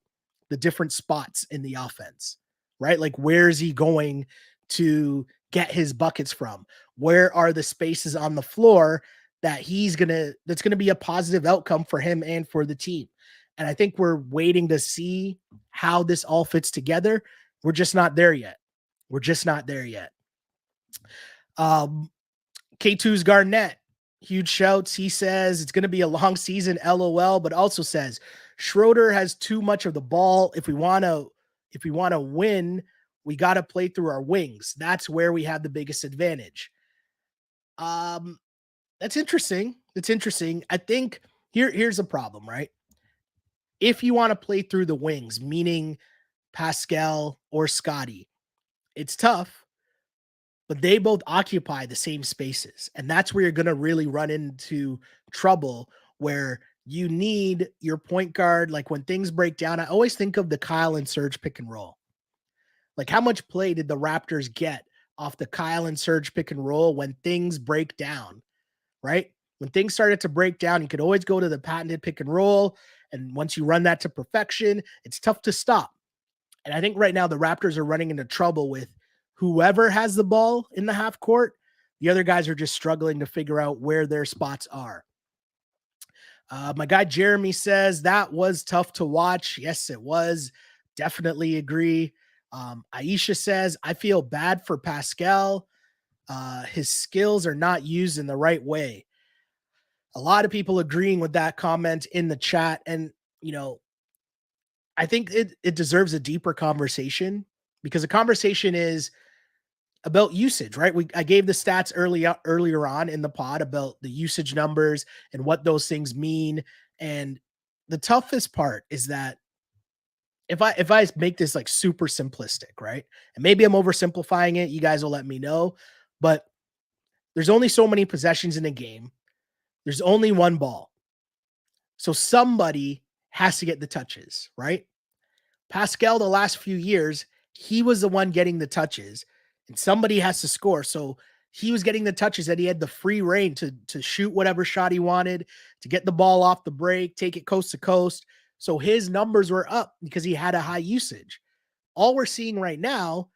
the different spots in the offense, right? Like, where is he going to get his buckets from? Where are the spaces on the floor that that's going to be a positive outcome for him and for the team? And I think we're waiting to see how this all fits together. We're just not there yet. K2's Garnett, huge shouts. He says it's going to be a long season, LOL, but also says Schroeder has too much of the ball. If we want to win, we got to play through our wings. That's where we have the biggest advantage. That's interesting. I think here's the problem, right? If you want to play through the wings, meaning Pascal or Scottie, it's tough, but they both occupy the same spaces. And that's where you're going to really run into trouble, where You need your point guard. Like when things break down, I always think of the Kyle and Serge pick and roll. Like how much play did the Raptors get off the Kyle and Serge pick and roll when things break down, right? When things started to break down, you could always go to the patented pick and roll. And once you run that to perfection, it's tough to stop. And I think right now the Raptors are running into trouble with whoever has the ball in the half court. The other guys are just struggling to figure out where their spots are. My guy Jeremy says that was tough to watch. Yes, it was. Definitely agree. Aisha says, I feel bad for Pascal. His skills are not used in the right way. A lot of people agreeing with that comment in the chat. And, I think it deserves a deeper conversation because the conversation is about usage, right? I gave the stats earlier on in the pod about the usage numbers and what those things mean. And the toughest part is that if I make this like super simplistic, right? And maybe I'm oversimplifying it, you guys will let me know, but there's only so many possessions in a game. There's only one ball. So somebody has to get the touches, right? Pascal, the last few years, he was the one getting the touches, and somebody has to score. So he was getting the touches and he had the free reign to shoot whatever shot he wanted, to get the ball off the break, take it coast to coast. So his numbers were up because he had a high usage. All we're seeing right now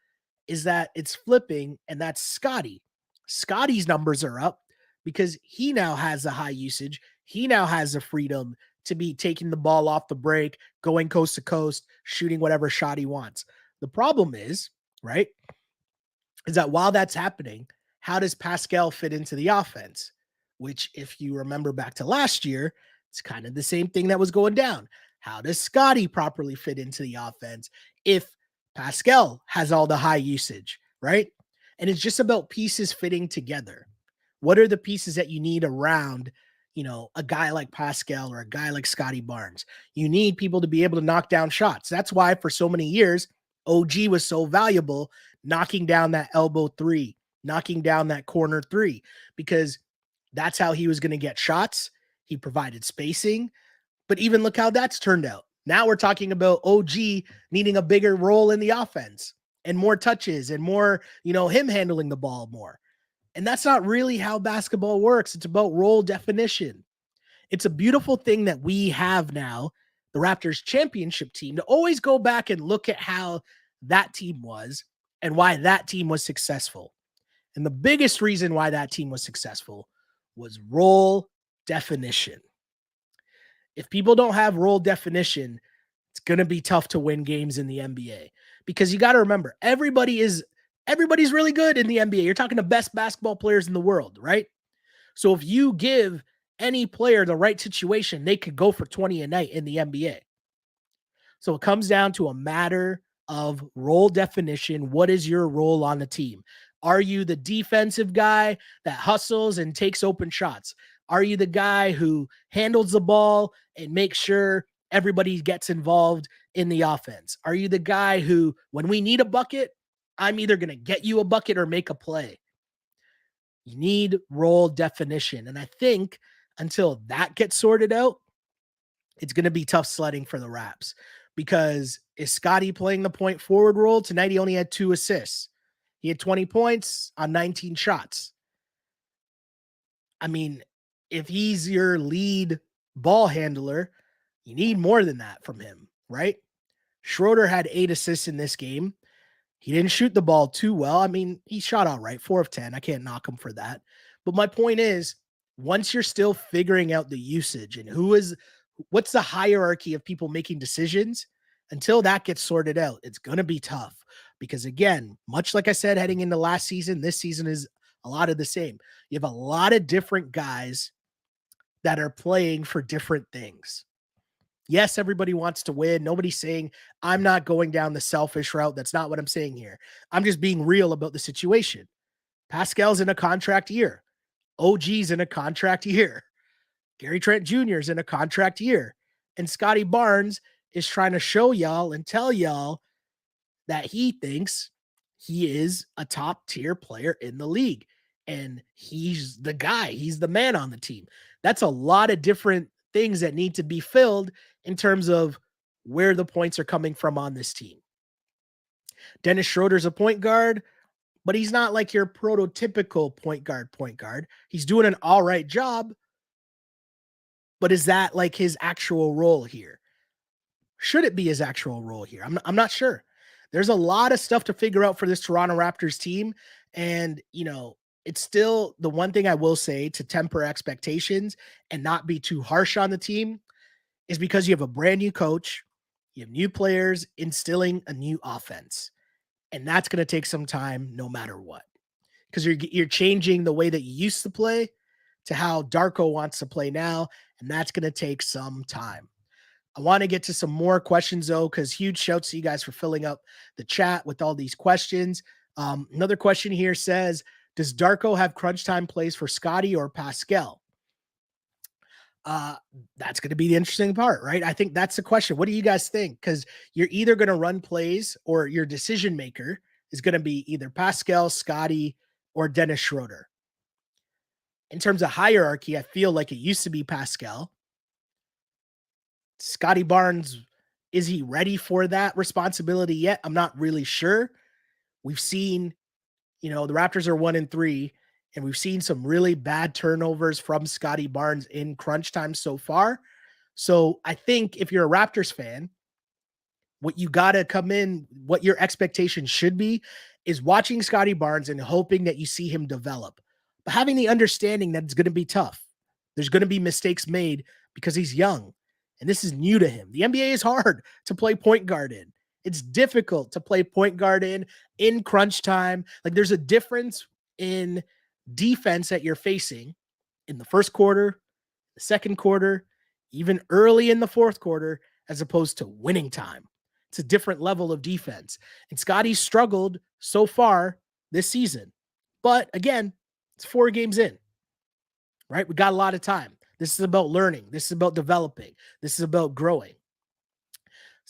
is that it's flipping, and that's Scottie. Scottie's numbers are up because he now has a high usage. He now has the freedom to be taking the ball off the break, going coast to coast, shooting whatever shot he wants. The problem is, right, is that while that's happening, how does Pascal fit into the offense? Which, if you remember back to last year, it's kind of the same thing that was going down. How does Scottie properly fit into the offense if Pascal has all the high usage, right? And it's just about pieces fitting together. What are the pieces that you need around, a guy like Pascal or a guy like Scottie Barnes? You need people to be able to knock down shots. That's why for so many years, OG was so valuable, knocking down that elbow three, knocking down that corner three, because that's how he was going to get shots. He provided spacing, but even look how that's turned out. Now we're talking about OG needing a bigger role in the offense and more touches and more, him handling the ball more. And that's not really how basketball works. It's about role definition. It's a beautiful thing that we have now, the Raptors championship team, to always go back and look at how that team was and why that team was successful. And the biggest reason why that team was successful was role definition. If people don't have role definition, it's going to be tough to win games in the NBA because you got to remember, everybody's really good in the NBA. You're talking the best basketball players in the world, right? So if you give any player the right situation, they could go for 20 a night in the NBA. So it comes down to a matter of role definition. What is your role on the team? Are you the defensive guy that hustles and takes open shots? Are you the guy who handles the ball and makes sure everybody gets involved in the offense? Are you the guy who, when we need a bucket, I'm either going to get you a bucket or make a play? You need role definition. And I think until that gets sorted out, it's going to be tough sledding for the Raps, because is Scottie playing the point forward role? Tonight, he only had 2 assists. He had 20 points on 19 shots. I mean, if he's your lead ball handler, you need more than that from him, right? Schroeder had 8 assists in this game. He didn't shoot the ball too well. I mean, he shot all right, 4 of 10. I can't knock him for that. But my point is, once you're still figuring out the usage and what's the hierarchy of people making decisions, until that gets sorted out, it's going to be tough. Because again, much like I said, heading into last season, this season is a lot of the same. You have a lot of different guys that are playing for different things. Yes, everybody wants to win. Nobody's saying I'm not going down the selfish route. That's not what I'm saying here. I'm just being real about the situation. Pascal's in a contract year. OG's in a contract year. Gary Trent Jr. is in a contract year. And Scottie Barnes is trying to show y'all and tell y'all that he thinks he is a top tier player in the league. And he's the guy. He's the man on the team. That's a lot of different things that need to be filled in terms of where the points are coming from on this team. Dennis Schroeder's a point guard, but he's not like your prototypical point guard. He's doing an all right job, but is that like his actual role here? Should it be his actual role here? I'm not sure. There's a lot of stuff to figure out for this Toronto Raptors team. And, it's still the one thing I will say to temper expectations and not be too harsh on the team is because you have a brand new coach, you have new players instilling a new offense. And that's going to take some time no matter what. Because you're changing the way that you used to play to how Darko wants to play now. And that's going to take some time. I want to get to some more questions, though, because huge shouts to you guys for filling up the chat with all these questions. Another question here says, does Darko have crunch time plays for Scottie or Pascal? That's going to be the interesting part, right? I think that's the question. What do you guys think? Because you're either going to run plays or your decision maker is going to be either Pascal, Scottie, or Dennis Schroeder. In terms of hierarchy, I feel like it used to be Pascal. Scottie Barnes, is he ready for that responsibility yet? I'm not really sure. We've seen, the Raptors are 1-3, and we've seen some really bad turnovers from Scottie Barnes in crunch time so far. So I think if you're a Raptors fan, what you got to come in, what your expectation should be is watching Scottie Barnes and hoping that you see him develop, but having the understanding that it's going to be tough. There's going to be mistakes made because he's young and this is new to him. The NBA is hard to play point guard in. It's difficult to play point guard in crunch time. Like there's a difference in defense that you're facing in the first quarter, the second quarter, even early in the fourth quarter, as opposed to winning time. It's a different level of defense. And Scottie's struggled so far this season. But again, it's 4 games in, right? We got a lot of time. This is about learning. This is about developing. This is about growing.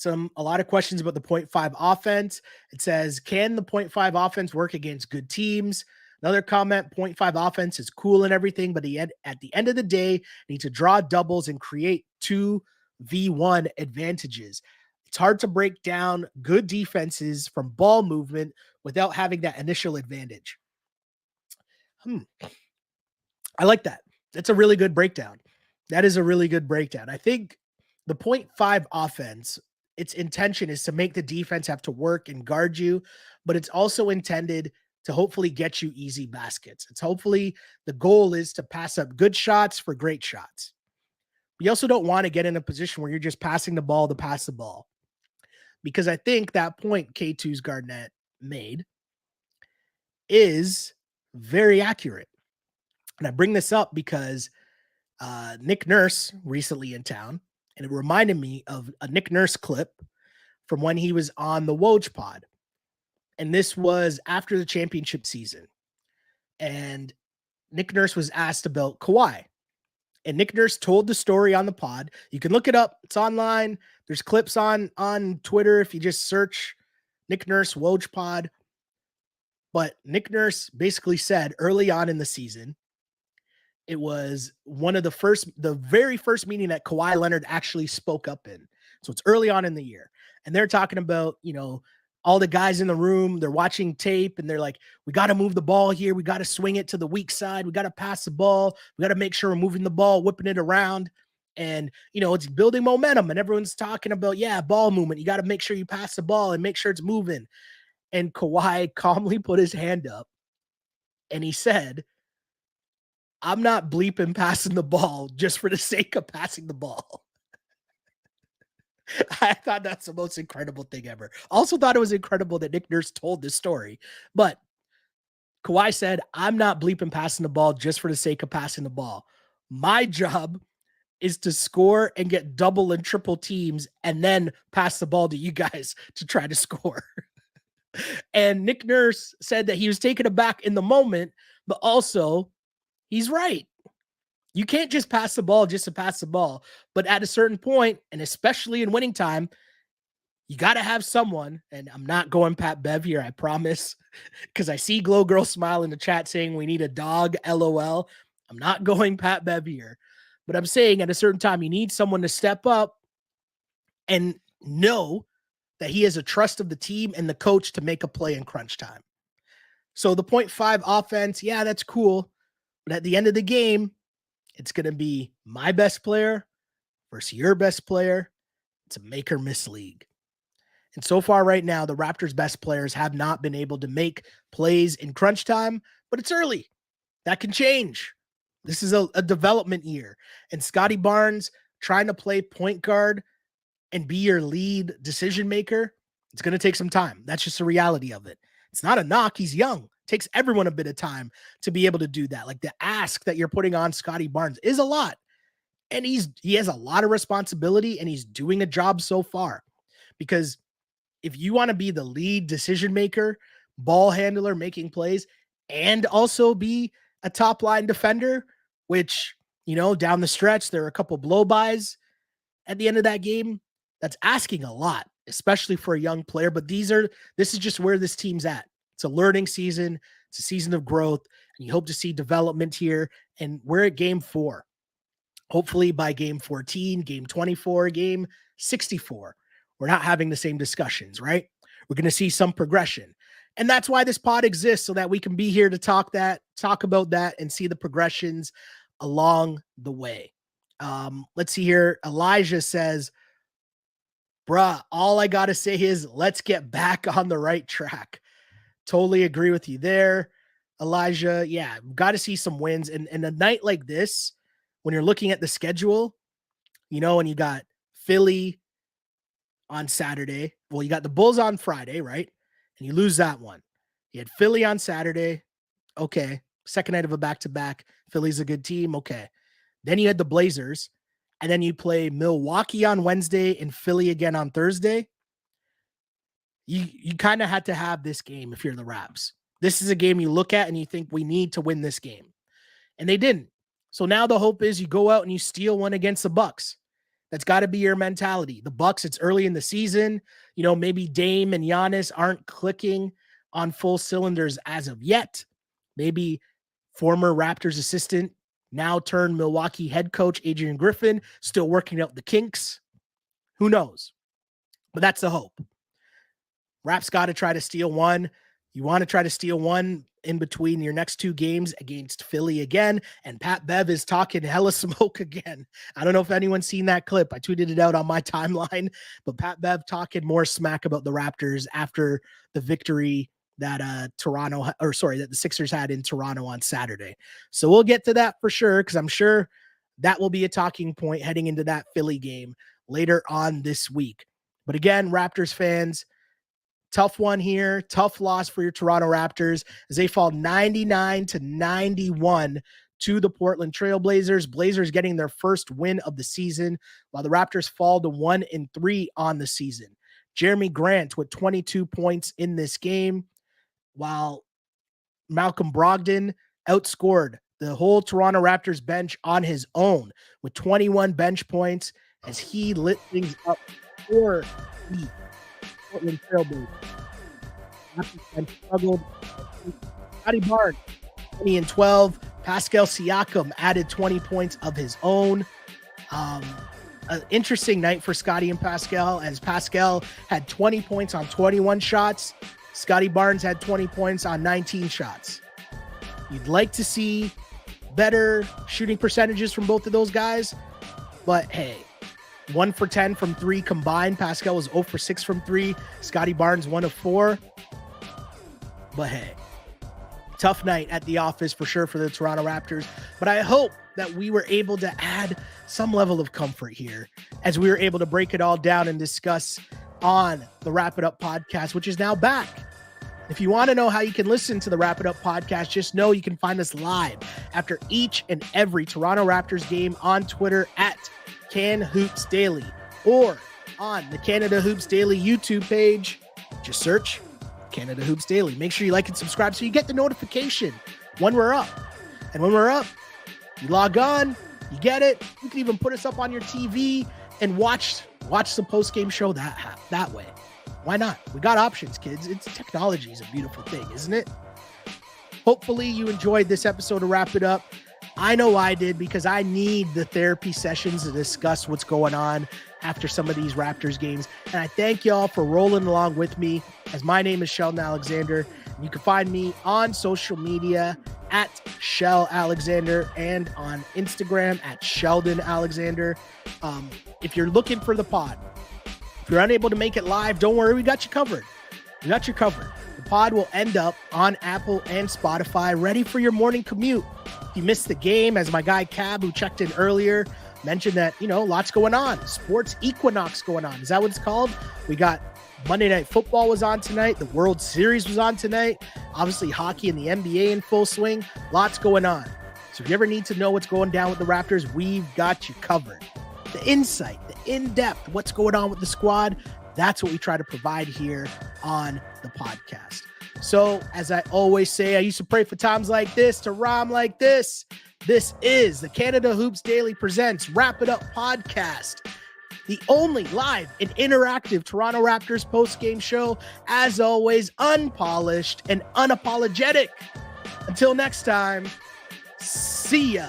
A lot of questions about the 0.5 offense. It says, can the 0.5 offense work against good teams? Another comment, 0.5 offense is cool and everything, but at the end of the day, need to draw doubles and create 2v1 advantages. It's hard to break down good defenses from ball movement without having that initial advantage. I like that. That's a really good breakdown. That is a really good breakdown. I think the 0.5 offense, its intention is to make the defense have to work and guard you, but it's also intended to hopefully get you easy baskets. It's hopefully the goal is to pass up good shots for great shots. You also don't want to get in a position where you're just passing the ball to pass the ball. Because I think that point K2's Garnett made is very accurate. And I bring this up because Nick Nurse recently in town, and it reminded me of a Nick Nurse clip from when he was on the Woj pod. And this was after the championship season. And Nick Nurse was asked about Kawhi. And Nick Nurse told the story on the pod. You can look it up. It's online. There's clips on Twitter if you just search Nick Nurse Woj pod. But Nick Nurse basically said early on in the season, it was one of the very first meeting that Kawhi Leonard actually spoke up in. So it's early on in the year. And they're talking about, all the guys in the room, they're watching tape and they're like, we got to move the ball here. We got to swing it to the weak side. We got to pass the ball. We got to make sure we're moving the ball, whipping it around. And, it's building momentum and everyone's talking about, ball movement. You got to make sure you pass the ball and make sure it's moving. And Kawhi calmly put his hand up and he said, I'm not bleeping passing the ball just for the sake of passing the ball. I thought that's the most incredible thing ever. Also thought it was incredible that Nick Nurse told this story. But Kawhi said, I'm not bleeping passing the ball just for the sake of passing the ball. My job is to score and get double and triple teams and then pass the ball to you guys to try to score. And Nick Nurse said that he was taken aback in the moment, but also he's right. You can't just pass the ball just to pass the ball. But at a certain point, and especially in winning time, you got to have someone, and I'm not going Pat Bev here, I promise, because I see Glow Girl smile in the chat saying we need a dog, LOL. I'm not going Pat Bev here. But I'm saying at a certain time, you need someone to step up and know that he has a trust of the team and the coach to make a play in crunch time. So the 0.5 offense, yeah, that's cool. But at the end of the game, it's going to be my best player versus your best player. It's a make or miss league. And so far right now, the Raptors' best players have not been able to make plays in crunch time, but it's early. That can change. This is a development year. And Scottie Barnes trying to play point guard and be your lead decision maker, it's going to take some time. That's just the reality of it. It's not a knock. He's young. It takes everyone a bit of time to be able to do that. Like the ask that you're putting on Scottie Barnes is a lot. And he has a lot of responsibility and he's doing a job so far. Because if you want to be the lead decision maker, ball handler, making plays, and also be a top line defender, which, down the stretch, there are a couple blow-bys at the end of that game. That's asking a lot, especially for a young player. But this is just where this team's at. It's a learning season. It's a season of growth. And you hope to see development here. And we're at game 4. Hopefully by game 14, game 24, game 64, we're not having the same discussions, right? We're going to see some progression. And that's why this pod exists, so that we can be here to talk about that and see the progressions along the way. Let's see here. Elijah says, bruh, all I got to say is let's get back on the right track. Totally agree with you there, Elijah. Yeah, got to see some wins. And a night like this, when you're looking at the schedule, and you got Philly on Saturday. Well, you got the Bulls on Friday, right? And you lose that one. You had Philly on Saturday. Okay. Second night of a back-to-back. Philly's a good team. Okay. Then you had the Blazers. And then you play Milwaukee on Wednesday and Philly again on Thursday. You kind of had to have this game if you're the Raps. This is a game you look at and you think we need to win this game. And they didn't. So now the hope is you go out and you steal one against the Bucks. That's got to be your mentality. The Bucks, it's early in the season. Maybe Dame and Giannis aren't clicking on full cylinders as of yet. Maybe former Raptors assistant, now turned Milwaukee head coach Adrian Griffin, still working out the kinks. Who knows? But that's the hope. Raps got to try to steal one. You want to try to steal one in between your next 2 games against Philly again. And Pat Bev is talking hella smoke again. I don't know if anyone's seen that clip. I tweeted it out on my timeline, but Pat Bev talking more smack about the Raptors after the victory that that the Sixers had in Toronto on Saturday. So we'll get to that for sure, because I'm sure that will be a talking point heading into that Philly game later on this week. But again, Raptors fans, tough one here. Tough loss for your Toronto Raptors as they fall 99-91 to the Portland Trail Blazers. Blazers getting their first win of the season, while the Raptors fall to 1-3 on the season. Jeremy Grant with 22 points in this game, while Malcom Brogdon outscored the whole Toronto Raptors bench on his own with 21 bench points as he lit things up for the Portland Trail Blazers. Raptors struggled. Scottie Barnes, 20 and 12. Pascal Siakam added 20 points of his own. An interesting night for Scottie and Pascal, as Pascal had 20 points on 21 shots. Scottie Barnes had 20 points on 19 shots. You'd like to see better shooting percentages from both of those guys, but hey, 1 for 10 from 3 combined. Pascal was 0 for 6 from 3. Scottie Barnes 1 of 4. But hey, tough night at the office for sure for the Toronto Raptors. But I hope that we were able to add some level of comfort here as we were able to break it all down and discuss on the Wrap It Up podcast, which is now back. If you want to know how you can listen to the Wrap It Up podcast, just know you can find us live after each and every Toronto Raptors game on Twitter at Can Hoops Daily, or on the Canada Hoops Daily YouTube page. Just search Canada Hoops Daily. Make sure you like and subscribe so you get the notification when we're up. And when we're up, you log on, you get it. You can even put us up on your TV and watch the post-game show that way. Why not? We got options, kids. Technology is a beautiful thing, isn't it? Hopefully you enjoyed this episode of Wrap It Up. I know I did, because I need the therapy sessions to discuss what's going on after some of these Raptors games. And I thank y'all for rolling along with me, as my name is Sheldon Alexander. You can find me on social media at Shell Alexander and on Instagram at Sheldon Alexander. If you're looking for the pod, if you're unable to make it live, don't worry, we got you covered. We got you covered. The pod will end up on Apple and Spotify, ready for your morning commute. If you missed the game, as my guy Cab, who checked in earlier, mentioned that, lots going on. Sports equinox going on. Is that what it's called? We got Monday Night Football was on tonight. The World Series was on tonight. Obviously, hockey and the NBA in full swing. Lots going on. So if you ever need to know what's going down with the Raptors, we've got you covered. The insight, the in-depth, what's going on with the squad, that's what we try to provide here on the podcast. So, as I always say, I used to pray for times like this, to rhyme like this. This is the Canada Hoops Daily Presents Wrap It Up Podcast, the only live and interactive Toronto Raptors post-game show, as always, unpolished and unapologetic. Until next time, see ya.